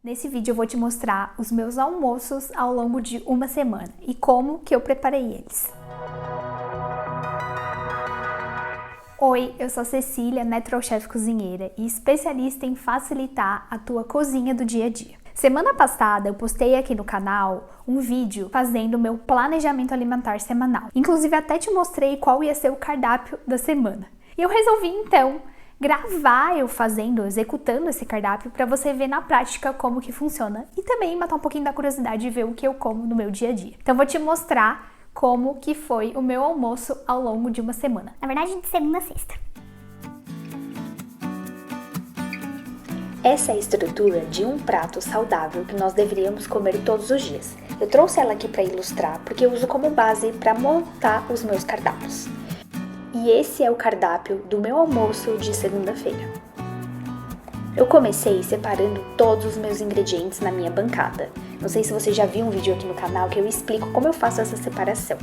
Nesse vídeo eu vou te mostrar os meus almoços ao longo de uma semana e como que eu preparei eles. Oi, eu sou Cecília, Metrochef cozinheira e especialista em facilitar a tua cozinha do dia a dia. Semana passada eu postei aqui no canal um vídeo fazendo o meu planejamento alimentar semanal. Inclusive até te mostrei qual ia ser o cardápio da semana. E eu resolvi então gravar eu executando esse cardápio para você ver na prática como que funciona e também matar um pouquinho da curiosidade de ver o que eu como no meu dia a dia. Então vou te mostrar como que foi o meu almoço ao longo de uma semana. Na verdade, de segunda a sexta. Essa é a estrutura de um prato saudável que nós deveríamos comer todos os dias. Eu trouxe ela aqui para ilustrar porque eu uso como base para montar os meus cardápios. E esse é o cardápio do meu almoço de segunda-feira. Eu comecei separando todos os meus ingredientes na minha bancada. Não sei se você já viu um vídeo aqui no canal que eu explico como eu faço essa separação.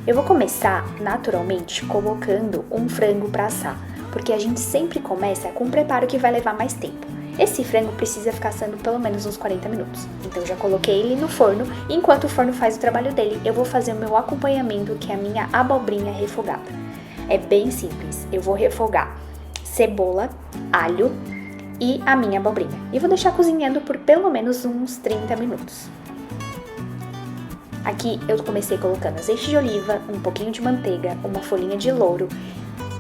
Eu vou começar, naturalmente, colocando um frango para assar, porque a gente sempre começa com um preparo que vai levar mais tempo. Esse frango precisa ficar assando pelo menos uns 40 minutos. Então eu já coloquei ele no forno e enquanto o forno faz o trabalho dele, eu vou fazer o meu acompanhamento, que é a minha abobrinha refogada. É bem simples. Eu vou refogar cebola, alho e a minha abobrinha. E vou deixar cozinhando por pelo menos uns 30 minutos. Aqui eu comecei colocando azeite de oliva, um pouquinho de manteiga, uma folhinha de louro,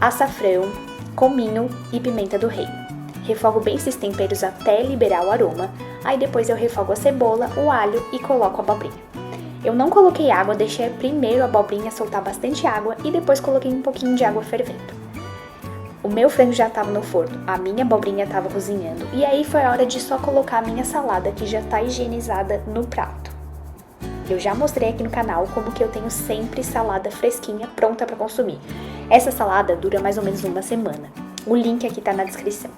açafrão, cominho e pimenta do reino. Refogo bem esses temperos até liberar o aroma, aí depois eu refogo a cebola, o alho e coloco a abobrinha. Eu não coloquei água, deixei primeiro a abobrinha soltar bastante água e depois coloquei um pouquinho de água fervendo. O meu frango já estava no forno, a minha abobrinha estava cozinhando e aí foi a hora de só colocar a minha salada que já está higienizada no prato. Eu já mostrei aqui no canal como que eu tenho sempre salada fresquinha pronta para consumir. Essa salada dura mais ou menos uma semana. O link aqui está na descrição.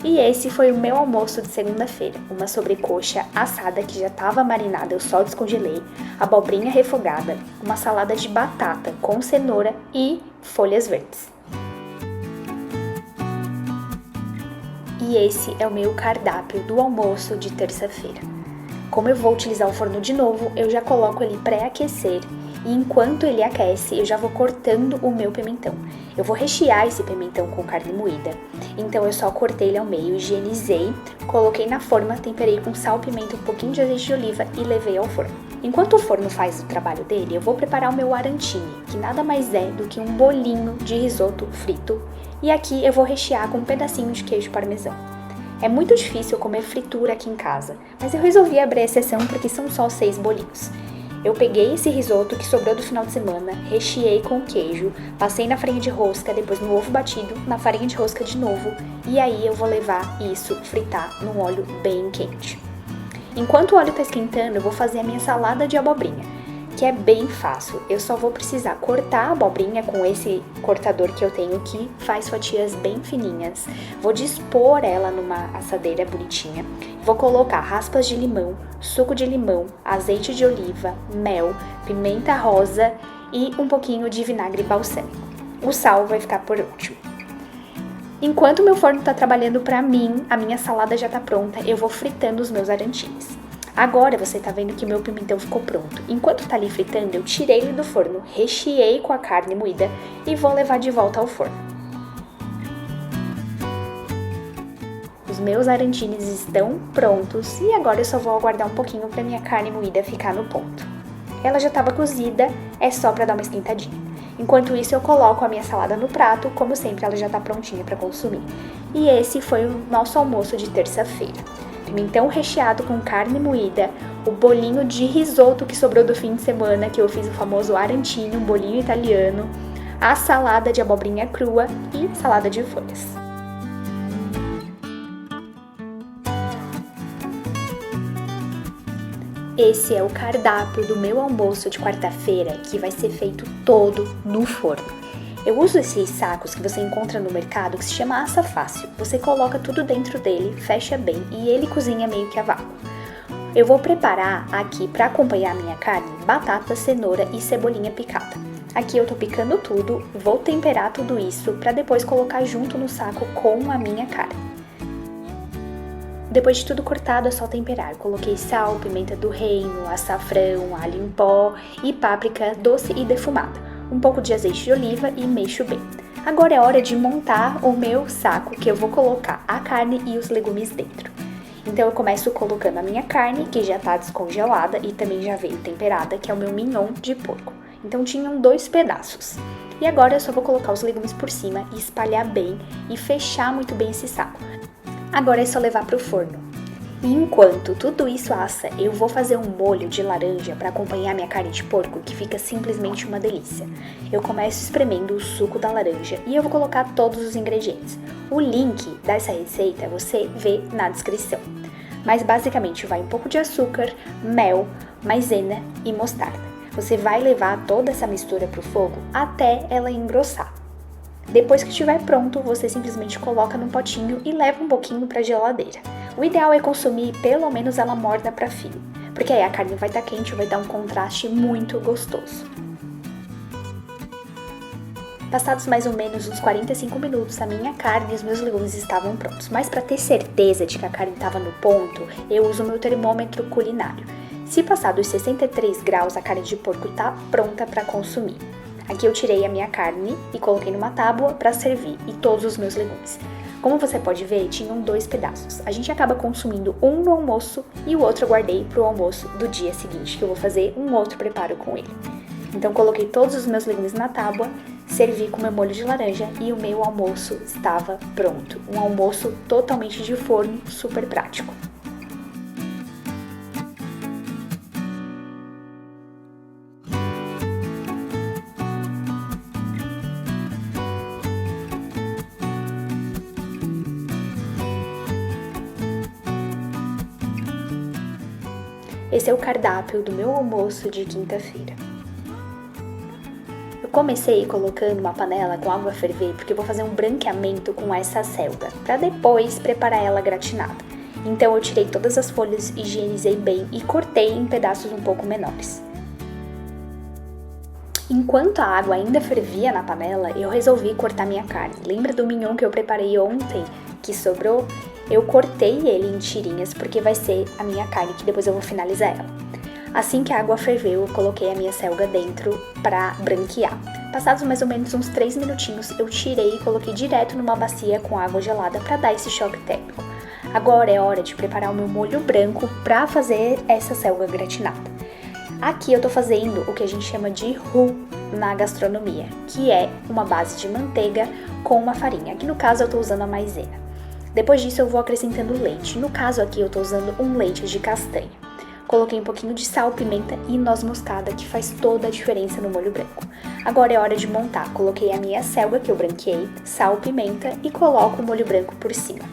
E esse foi o meu almoço de segunda-feira, uma sobrecoxa assada que já estava marinada, eu só descongelei, abobrinha refogada, uma salada de batata com cenoura e folhas verdes. E esse é o meu cardápio do almoço de terça-feira. Como eu vou utilizar o forno de novo, eu já coloco ele pré-aquecer e enquanto ele aquece, eu já vou cortando o meu pimentão. Eu vou rechear esse pimentão com carne moída, então eu só cortei ele ao meio, higienizei, coloquei na forma, temperei com sal, pimenta, um pouquinho de azeite de oliva e levei ao forno. Enquanto o forno faz o trabalho dele, eu vou preparar o meu arancine, que nada mais é do que um bolinho de risoto frito, e aqui eu vou rechear com um pedacinho de queijo parmesão. É muito difícil comer fritura aqui em casa, mas eu resolvi abrir exceção porque são só 6 bolinhos. Eu peguei esse risoto que sobrou do final de semana, recheei com queijo, passei na farinha de rosca, depois no ovo batido, na farinha de rosca de novo, e aí eu vou levar isso fritar num óleo bem quente. Enquanto o óleo está esquentando, eu vou fazer a minha salada de abobrinha, que é bem fácil. Eu só vou precisar cortar a abobrinha com esse cortador que eu tenho aqui, faz fatias bem fininhas. Vou dispor ela numa assadeira bonitinha. Vou colocar raspas de limão, suco de limão, azeite de oliva, mel, pimenta rosa e um pouquinho de vinagre balsâmico. O sal vai ficar por último. Enquanto meu forno está trabalhando para mim, a minha salada já está pronta, eu vou fritando os meus arantines. Agora você tá vendo que o meu pimentão ficou pronto. Enquanto tá ali fritando, eu tirei ele do forno, recheei com a carne moída e vou levar de volta ao forno. Os meus arantines estão prontos e agora eu só vou aguardar um pouquinho para minha carne moída ficar no ponto. Ela já estava cozida, é só para dar uma esquentadinha. Enquanto isso eu coloco a minha salada no prato, como sempre ela já tá prontinha para consumir. E esse foi o nosso almoço de terça-feira. Pimentão recheado com carne moída, o bolinho de risoto que sobrou do fim de semana, que eu fiz o famoso arancine, um bolinho italiano, a salada de abobrinha crua e salada de folhas. Esse é o cardápio do meu almoço de quarta-feira, que vai ser feito todo no forno. Eu uso esses sacos que você encontra no mercado que se chama assa fácil. Você coloca tudo dentro dele, fecha bem e ele cozinha meio que a vácuo. Eu vou preparar aqui para acompanhar a minha carne, batata, cenoura e cebolinha picada. Aqui eu tô picando tudo, vou temperar tudo isso para depois colocar junto no saco com a minha carne. Depois de tudo cortado, é só temperar. Coloquei sal, pimenta do reino, açafrão, alho em pó e páprica doce e defumada. Um pouco de azeite de oliva e mexo bem. Agora é hora de montar o meu saco, que eu vou colocar a carne e os legumes dentro. Então eu começo colocando a minha carne, que já tá descongelada e também já veio temperada, que é o meu mignon de porco. Então tinham 2 pedaços. E agora eu só vou colocar os legumes por cima e espalhar bem e fechar muito bem esse saco. Agora é só levar pro forno. E enquanto tudo isso assa, eu vou fazer um molho de laranja para acompanhar minha carne de porco, que fica simplesmente uma delícia. Eu começo espremendo o suco da laranja e eu vou colocar todos os ingredientes. O link dessa receita você vê na descrição. Mas basicamente vai um pouco de açúcar, mel, maisena e mostarda. Você vai levar toda essa mistura pro fogo até ela engrossar. Depois que estiver pronto, você simplesmente coloca num potinho e leva um pouquinho para a geladeira. O ideal é consumir pelo menos ela morna para fio, porque aí a carne vai estar quente e vai dar um contraste muito gostoso. Passados mais ou menos uns 45 minutos, a minha carne e os meus legumes estavam prontos. Mas para ter certeza de que a carne estava no ponto, eu uso o meu termômetro culinário. Se passar dos 63 graus, a carne de porco está pronta para consumir. Aqui eu tirei a minha carne e coloquei numa tábua para servir e todos os meus legumes. Como você pode ver, tinham 2 pedaços. A gente acaba consumindo um no almoço e o outro eu guardei para o almoço do dia seguinte, que eu vou fazer um outro preparo com ele. Então coloquei todos os meus legumes na tábua, servi com meu molho de laranja e o meu almoço estava pronto. Um almoço totalmente de forno, super prático. Esse é o cardápio do meu almoço de quinta-feira. Eu comecei colocando uma panela com água a ferver porque eu vou fazer um branqueamento com essa selga, para depois preparar ela gratinada. Então eu tirei todas as folhas, higienizei bem e cortei em pedaços um pouco menores. Enquanto a água ainda fervia na panela, eu resolvi cortar minha carne. Lembra do mignon que eu preparei ontem, que sobrou? Eu cortei ele em tirinhas porque vai ser a minha carne, que depois eu vou finalizar ela. Assim que a água ferveu, eu coloquei a minha selga dentro para branquear. Passados mais ou menos uns 3 minutinhos, eu tirei e coloquei direto numa bacia com água gelada para dar esse choque térmico. Agora é hora de preparar o meu molho branco para fazer essa selga gratinada. Aqui eu tô fazendo o que a gente chama de roux na gastronomia, que é uma base de manteiga com uma farinha. Aqui no caso eu tô usando a maisena. Depois disso eu vou acrescentando leite. No caso aqui eu tô usando um leite de castanha. Coloquei um pouquinho de sal, pimenta e noz moscada, que faz toda a diferença no molho branco. Agora é hora de montar. Coloquei a minha selga que eu branqueei, sal, pimenta e coloco o molho branco por cima.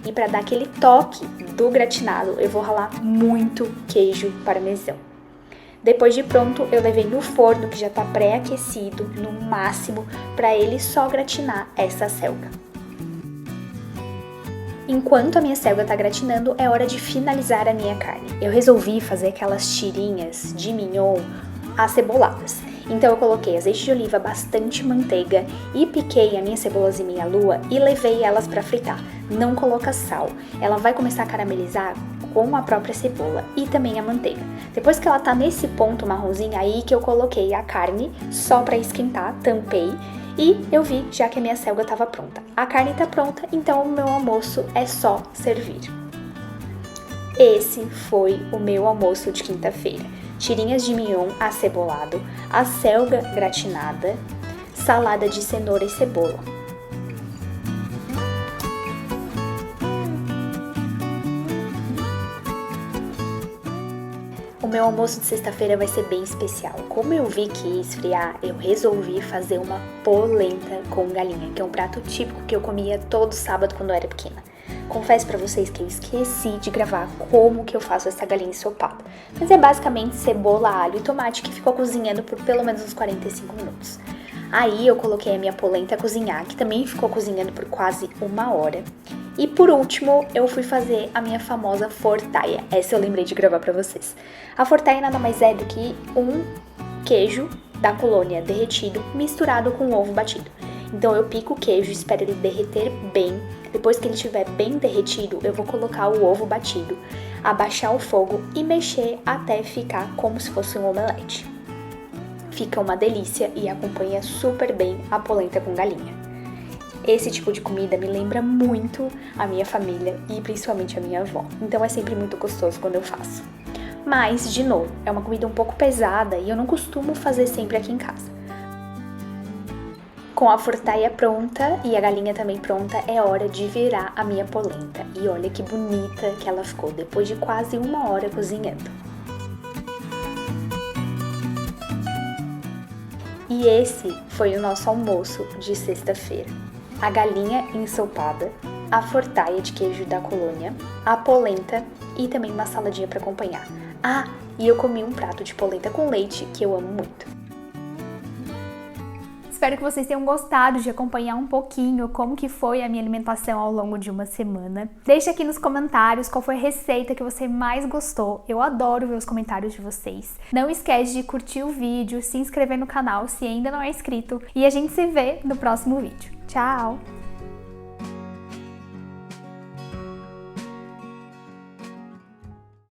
E para dar aquele toque do gratinado, eu vou ralar muito queijo parmesão. Depois de pronto, eu levei no forno que já tá pré-aquecido no máximo para ele só gratinar essa selga. Enquanto a minha selga tá gratinando, é hora de finalizar a minha carne. Eu resolvi fazer aquelas tirinhas de mignon aceboladas. Então eu coloquei azeite de oliva, bastante manteiga e piquei a minha cebolas e minha lua e levei elas para fritar. Não coloca sal, ela vai começar a caramelizar com a própria cebola e também a manteiga. Depois que ela tá nesse ponto marronzinho, aí que eu coloquei a carne só para esquentar, tampei e eu vi já que a minha selga estava pronta. A carne tá pronta, então o meu almoço é só servir. Esse foi o meu almoço de quinta-feira. Tirinhas de mignon acebolado, a selga gratinada, salada de cenoura e cebola. O meu almoço de sexta-feira vai ser bem especial. Como eu vi que ia esfriar, eu resolvi fazer uma polenta com galinha, que é um prato típico que eu comia todo sábado quando eu era pequena. Confesso pra vocês que eu esqueci de gravar como que eu faço essa galinha ensopada. Mas é basicamente cebola, alho e tomate que ficou cozinhando por pelo menos uns 45 minutos. Aí eu coloquei a minha polenta a cozinhar, que também ficou cozinhando por quase 1 hora. E por último, eu fui fazer a minha famosa fortaia. Essa eu lembrei de gravar pra vocês. A fortaia nada mais é do que um queijo da colônia derretido misturado com ovo batido. Então eu pico o queijo, espero ele derreter bem. Depois que ele estiver bem derretido, eu vou colocar o ovo batido, abaixar o fogo e mexer até ficar como se fosse um omelete. Fica uma delícia e acompanha super bem a polenta com galinha. Esse tipo de comida me lembra muito a minha família e principalmente a minha avó, então é sempre muito gostoso quando eu faço. Mas, de novo, é uma comida um pouco pesada e eu não costumo fazer sempre aqui em casa. Com a fortaia pronta e a galinha também pronta, é hora de virar a minha polenta. E olha que bonita que ela ficou depois de quase 1 hora cozinhando. E esse foi o nosso almoço de sexta-feira. A galinha ensopada, a fortaia de queijo da colônia, a polenta e também uma saladinha para acompanhar. Ah, e eu comi um prato de polenta com leite que eu amo muito. Espero que vocês tenham gostado de acompanhar um pouquinho como que foi a minha alimentação ao longo de uma semana. Deixa aqui nos comentários qual foi a receita que você mais gostou. Eu adoro ver os comentários de vocês. Não esquece de curtir o vídeo, se inscrever no canal se ainda não é inscrito e a gente se vê no próximo vídeo. Tchau!